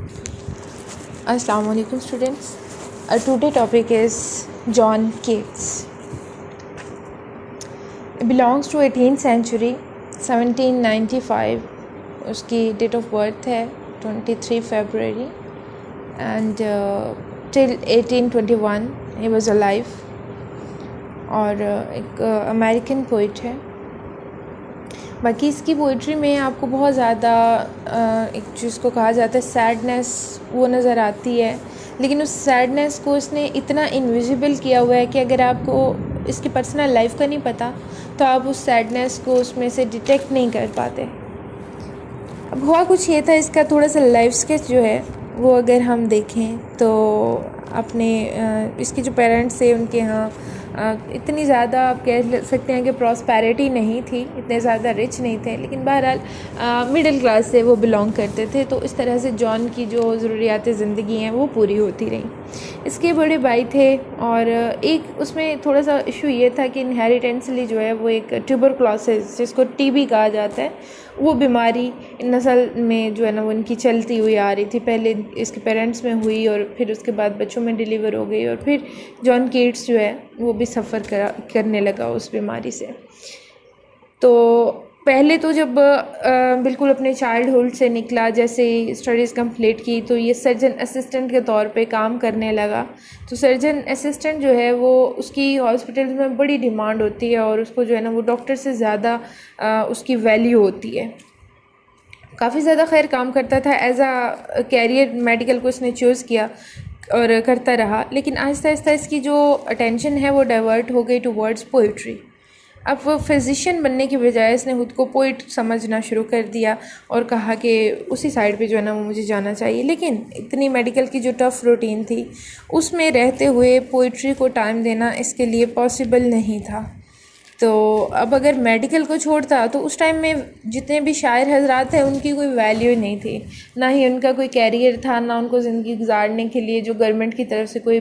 Assalamu alaikum students. Our today topic is John Keats. It belongs to 18th century, 1795. उसकी date of birth है 23 February and till 1821 he was alive. और एक American poet है. बाकी इसकी poetry में आपको बहुत ज़्यादा एक चीज़ को कहा जाता है सैडनेस वो नज़र आती है, लेकिन उस सैडनेस को इसने इतना इनविजिबल किया हुआ है कि अगर आपको इसकी पर्सनल लाइफ का नहीं पता तो आप उस सैडनेस को उसमें से डिटेक्ट नहीं कर पाते. अब हुआ कुछ ये था, इसका थोड़ा सा लाइफ स्केच जो है वो अगर हम देखें तो अपने इसके जो पेरेंट्स थे उनके यहाँ इतनी ज़्यादा आप कह सकते हैं कि प्रॉस्पेरिटी नहीं थी, इतने ज़्यादा रिच नहीं थे, लेकिन बहरहाल मिडिल क्लास से वो बिलोंग करते थे. तो इस तरह से जॉन की जो ज़रूरियात ज़िंदगी हैं वो पूरी होती रही. इसके बड़े भाई थे और एक उसमें थोड़ा सा इशू ये था कि इनहेरिटेंसली जो है वो एक ट्यूबरक्लोसिस जिसको टीबी कहा जाता है वो बीमारी नस्ल में जो है ना वो इनकी चलती हुई आ रही थी. पहले इसके पेरेंट्स में हुई और फिर उसके बाद बच्चों में डिलीवर हो गई और फिर जॉन कीट्स जो है वो भी सफ़र करने लगा उस बीमारी से. तो पहले तो जब बिल्कुल अपने चाइल्डहुड से निकला, जैसे स्टडीज़ कंप्लीट की तो ये सर्जन असिस्टेंट के तौर पे काम करने लगा. तो सर्जन असिस्टेंट जो है वो उसकी हॉस्पिटल में बड़ी डिमांड होती है और उसको जो है ना वो डॉक्टर से ज़्यादा उसकी वैल्यू होती है. काफ़ी ज़्यादा खैर काम करता था एज आ कैरियर. मेडिकल को इसने चूज़ किया और करता रहा, लेकिन आहिस्ता आहिस्ता इसकी जो अटेंशन है वो डाइवर्ट हो गई टुवर्ड्स पोइट्री. अब वो फिज़िशियन बनने की बजाय इसने खुद को पोइट समझना शुरू कर दिया और कहा कि उसी साइड पे जो है ना वो मुझे जाना चाहिए. लेकिन इतनी मेडिकल की जो टफ़ रूटीन थी उसमें रहते हुए पोइट्री को टाइम देना इसके लिए पॉसिबल नहीं था. तो अब अगर मेडिकल को छोड़ता तो उस टाइम में जितने भी शायर हजरात हैं उनकी कोई वैल्यू नहीं थी, ना ही उनका कोई कैरियर था, ना उनको ज़िंदगी गुजारने के लिए जो गवर्नमेंट की तरफ से कोई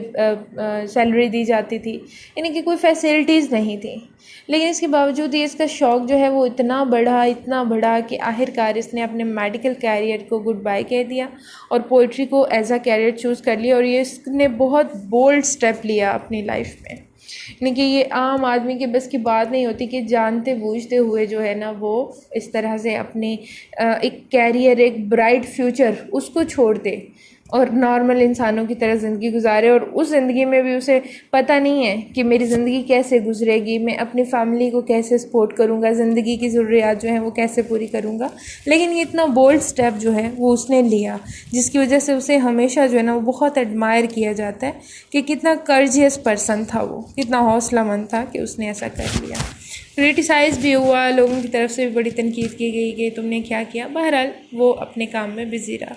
सैलरी दी जाती थी, यानी कि कोई फैसिलिटीज़ नहीं थी. लेकिन इसके बावजूद ये इसका शौक़ जो है वो इतना बढ़ा कि आखिरकार इसने अपने मेडिकल कैरियर को गुड बाय कह दिया और पोइट्री को एज आ कैरियर चूज़ कर लिया. और ये इसने बहुत बोल्ड स्टेप लिया अपनी लाइफ में, यानी कि ये आम आदमी के बस की बात नहीं होती कि जानते बूझते हुए जो है ना वो इस तरह से अपने एक कैरियर, एक ब्राइट फ्यूचर उसको छोड़ दे और नॉर्मल इंसानों की तरह ज़िंदगी गुजारे. और उस ज़िंदगी में भी उसे पता नहीं है कि मेरी ज़िंदगी कैसे गुजरेगी, मैं अपनी फैमिली को कैसे सपोर्ट करूँगा, ज़िंदगी की ज़रूरियात जो हैं वो कैसे पूरी करूँगा. लेकिन ये इतना बोल्ड स्टेप जो है वो उसने लिया जिसकी वजह से उसे हमेशा जो है ना वो बहुत एडमायर किया जाता है कि कितना कर्जियस पर्सन था वो, कितना हौसलामंद था कि उसने ऐसा कर लिया. क्रिटिसाइज़ भी हुआ, लोगों की तरफ से भी बड़ी तनकीद की गई कि तुमने क्या किया. बहरहाल वो अपने काम में बिज़ी रहा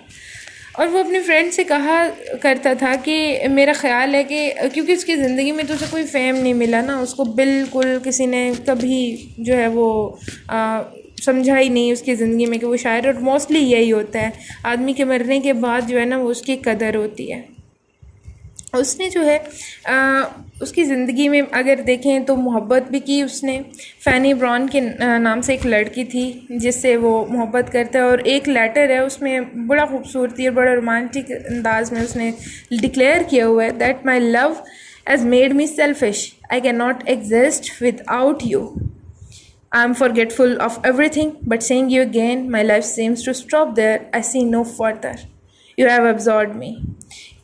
और वो अपने फ्रेंड से कहा करता था कि मेरा ख़्याल है कि क्योंकि उसकी ज़िंदगी में तो उसे कोई फ़ेम नहीं मिला ना, उसको बिल्कुल किसी ने कभी जो है वो समझा ही नहीं उसकी ज़िंदगी में कि वो शायर. और मोस्टली यही होता है, आदमी के मरने के बाद जो है ना वो उसकी कदर होती है. उसने जो है उसकी ज़िंदगी में अगर देखें तो मोहब्बत भी की उसने. फ़ैनी ब्राउन के नाम से एक लड़की थी जिससे वो मोहब्बत करता है और एक लेटर है उसमें बड़ा खूबसूरती और बड़ा रोमांटिक अंदाज में उसने डिक्लेयर किया हुआ है that my love has made me selfish, I can not exist without you, I am forgetful of everything but seeing you again my life seems to stop there, I see no further, you have absorbed me.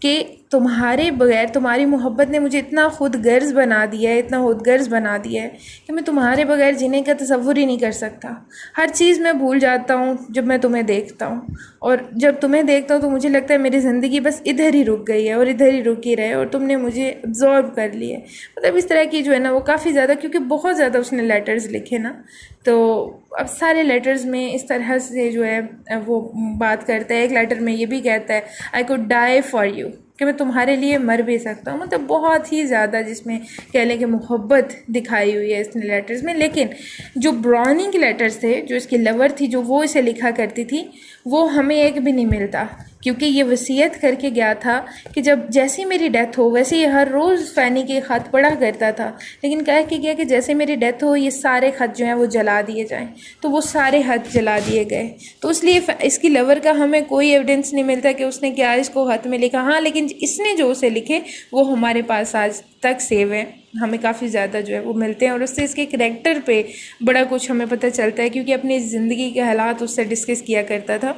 कि तुम्हारे बगैर, तुम्हारी मोहब्बत ने मुझे इतना खुद गर्ज बना दिया है, इतना खुद गर्ज बना दिया है कि मैं तुम्हारे बगैर जीने का तसव्वुर ही नहीं कर सकता. हर चीज़ मैं भूल जाता हूँ जब मैं तुम्हें देखता हूँ और जब तुम्हें देखता हूँ तो मुझे लगता है मेरी ज़िंदगी बस इधर ही रुक गई है और इधर ही रुकी रहे और तुमने मुझे एब्जॉर्ब कर लिया है. मतलब इस तरह की जो है ना वो काफ़ी ज़्यादा, क्योंकि बहुत ज़्यादा उसने लेटर्स लिखे ना, तो अब सारे लेटर्स में इस तरह से जो है वो बात करता है. एक लेटर में ये भी कहता है I could die for you, कि मैं तुम्हारे लिए मर भी सकता हूँ. मतलब बहुत ही ज़्यादा जिसमें कह लें कि मोहब्बत दिखाई हुई है इसने लेटर्स में. लेकिन जो ब्राउनिंग के लेटर्स थे, जो इसकी लवर थी, जो वो इसे लिखा करती थी, वो हमें एक भी नहीं मिलता क्योंकि ये वसीयत करके गया था कि जब जैसे मेरी डेथ हो वैसे ही हर रोज़ फ़ैनी के ख़त पढ़ा करता था, लेकिन कह के गया कि जैसे मेरी डेथ हो ये सारे ख़त जो हैं वो जला दिए जाएं। तो वो सारे ख़त जला दिए गए। तो इसलिए इसकी लवर का हमें कोई एविडेंस नहीं मिलता कि उसने क्या इसको ख़त में लिखा। हाँ, लेकिन इसने जो उसे लिखे वो हमारे पास आज तक सेव हैं, हमें काफ़ी ज़्यादा जो है वो मिलते हैं, और उससे इसके करैक्टर पे बड़ा कुछ हमें पता चलता है, क्योंकि अपनी ज़िंदगी के हालात उससे डिस्कस किया करता था।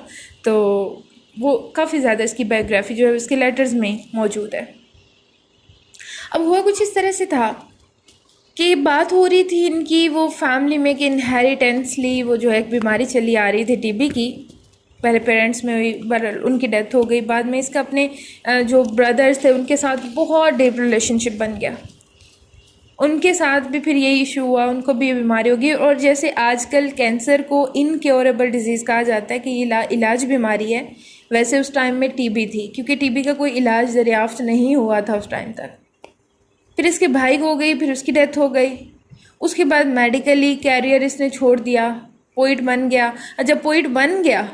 तो वो काफ़ी ज़्यादा इसकी बायोग्राफी जो है उसके लेटर्स में मौजूद है। अब हुआ कुछ इस तरह से था कि बात हो रही थी इनकी वो फैमिली में कि इनहेरिटेंसली वो जो है एक बीमारी चली आ रही थी टीबी की। पहले पेरेंट्स में हुई, उनकी डेथ हो गई। बाद में इसका अपने जो ब्रदर्स थे उनके साथ बहुत डीप रिलेशनशिप बन गया। उनके साथ भी फिर यही इशू हुआ, उनको भी ये बीमारी होगी। और जैसे आजकल कैंसर को इनक्योरेबल डिजीज़ कहा जाता है कि ये इलाज बीमारी है, वैसे उस टाइम में टीबी थी, क्योंकि टीबी का कोई इलाज दरियाफ्त नहीं हुआ था उस टाइम तक। फिर इसके भाई को हो गई, फिर उसकी डेथ हो गई। उसके बाद मेडिकली कैरियर इसने छोड़ दिया, पोइट बन गया। और जब पोइट बन गया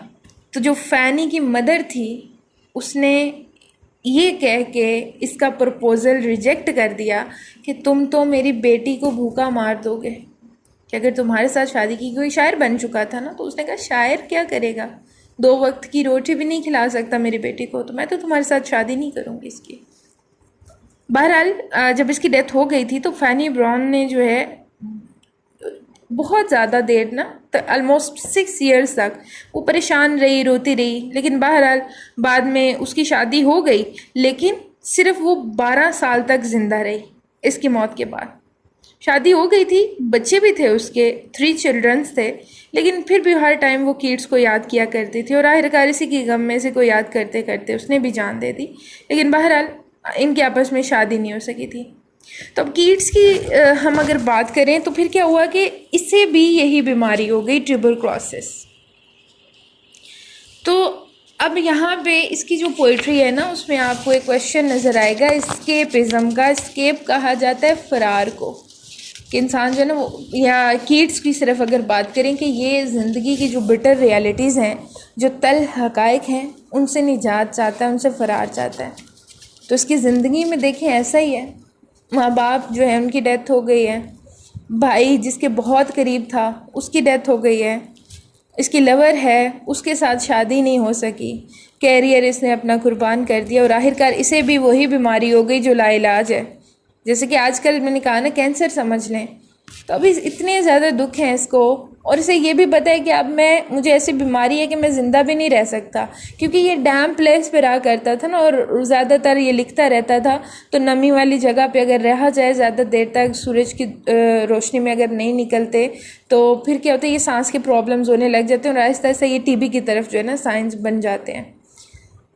तो जो फ़ैनी की मदर थी उसने ये कह के इसका प्रपोज़ल रिजेक्ट कर दिया कि तुम तो मेरी बेटी को भूखा मार दोगे कि अगर तुम्हारे साथ शादी की। कोई शायर बन चुका था ना, तो उसने कहा शायर क्या करेगा, 2 वक्त की रोटी भी नहीं खिला सकता मेरी बेटी को, तो मैं तो तुम्हारे साथ शादी नहीं करूँगी इसकी। बहरहाल जब इसकी डेथ हो गई थी तो फैनी ब्राउन ने जो है बहुत ज़्यादा देर ना, ऑलमोस्ट 6 ईयर्स तक वो परेशान रही, रोती रही। लेकिन बहरहाल बाद में उसकी शादी हो गई, लेकिन सिर्फ वो 12 साल तक ज़िंदा रही। इसकी मौत के बाद शादी हो गई थी, बच्चे भी थे उसके, 3 चिल्ड्रंस थे, लेकिन फिर भी हर टाइम वो कीट्स को याद किया करती थी। और आखिरकार इसी की गम में से को याद करते करते उसने भी जान दे दी। लेकिन बहरहाल इनके आपस में शादी नहीं हो सकी थी। तो अब कीट्स की हम अगर बात करें तो फिर क्या हुआ कि इससे भी यही बीमारी हो गई, ट्यूबरक्लोसिस। तो अब यहाँ पे इसकी जो पोइट्री है ना, उसमें आपको एक क्वेश्चन नज़र आएगा एस्केपिज्म का। एस्केप कहा जाता है फरार को, कि इंसान जो है ना वो, या कीट्स की सिर्फ अगर बात करें कि ये ज़िंदगी की जो बिटर रियलिटीज़ हैं, जो तल हक़ाइक़ हैं, उनसे निजात चाहता है, उनसे फ़रार चाहता है। तो इसकी ज़िंदगी में देखें ऐसा ही है। माँ बाप जो है उनकी डेथ हो गई है, भाई जिसके बहुत करीब था उसकी डेथ हो गई है, इसकी लवर है उसके साथ शादी नहीं हो सकी, कैरियर इसने अपना कुर्बान कर दिया, और आखिरकार इसे भी वही बीमारी हो गई जो लाइलाज है। जैसे कि आजकल मैंने कहा ना, कैंसर समझ लें। तो अभी इतने ज़्यादा दुख हैं इसको, और इसे ये भी पता है कि अब मुझे ऐसी बीमारी है कि मैं ज़िंदा भी नहीं रह सकता, क्योंकि ये डैम प्लेस पे रहा करता था ना, और ज़्यादातर ये लिखता रहता था। तो नमी वाली जगह पे अगर रहा जाए ज़्यादा देर तक, सूरज की रोशनी में अगर नहीं निकलते, तो फिर क्या होता है, ये सांस के प्रॉब्लम्स होने लग जाते हैं, और आहिस्ता आहिस्ता ये टीबी की तरफ जो है ना साइंस बन जाते हैं।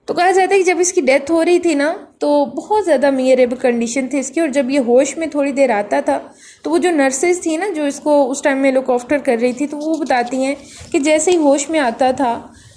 तो कहा जाता है कि जब इसकी डेथ हो रही थी ना, तो बहुत ज़्यादा मियरेबल कंडीशन थी इसकी, और जब ये होश में थोड़ी देर आता था तो वो जो नर्सेज थी ना, जो इसको उस टाइम में लुक आफ्टर कर रही थी, तो वो बताती हैं कि जैसे ही होश में आता था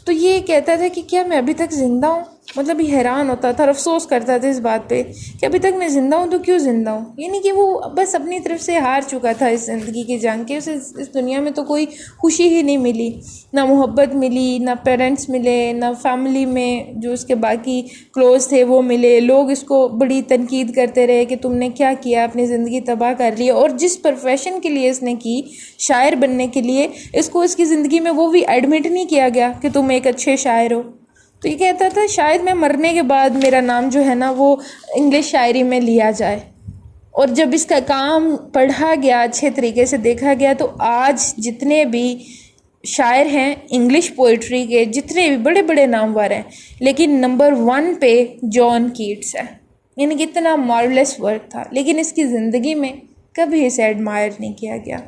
तो ये कहता था कि क्या मैं अभी तक ज़िंदा हूँ। मतलब ये हैरान होता था और अफसोस करता था इस बात पे कि अभी तक मैं ज़िंदा हूँ तो क्यों ज़िंदा हूँ। यानी कि वो बस अपनी तरफ से हार चुका था इस ज़िंदगी की जंग के। उसे इस दुनिया में तो कोई खुशी ही नहीं मिली, ना मोहब्बत मिली, ना पेरेंट्स मिले, ना फैमिली में जो उसके बाकी क्लोज थे वो मिले। लोग इसको बड़ी तनकीद करते रहे कि तुमने क्या किया, अपनी ज़िंदगी तबाह कर ली। और जिस प्रोफेशन के लिए इसने की, शायर बनने के लिए, इसको इसकी ज़िंदगी में वो भी एडमिट नहीं किया गया कि तुम एक अच्छे शायर हो। तो ये कहता था शायद मैं मरने के बाद मेरा नाम जो है ना वो इंग्लिश शायरी में लिया जाए। और जब इसका काम पढ़ा गया, अच्छे तरीके से देखा गया, तो आज जितने भी शायर हैं इंग्लिश पोइट्री के, जितने भी बड़े बड़े नामवर हैं, लेकिन नंबर 1 पे जॉन कीट्स है। यानी कि इतना मार्वलेस वर्क था, लेकिन इसकी ज़िंदगी में कभी इसे एडमायर नहीं किया गया।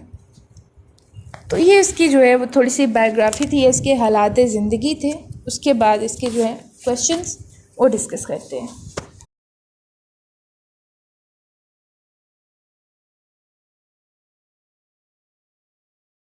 तो ये इसकी जो है वो थोड़ी सी बायोग्राफी थी, इसके हालात ज़िंदगी थे। उसके बाद इसके जो है क्वेश्चंस वो डिस्कस करते हैं।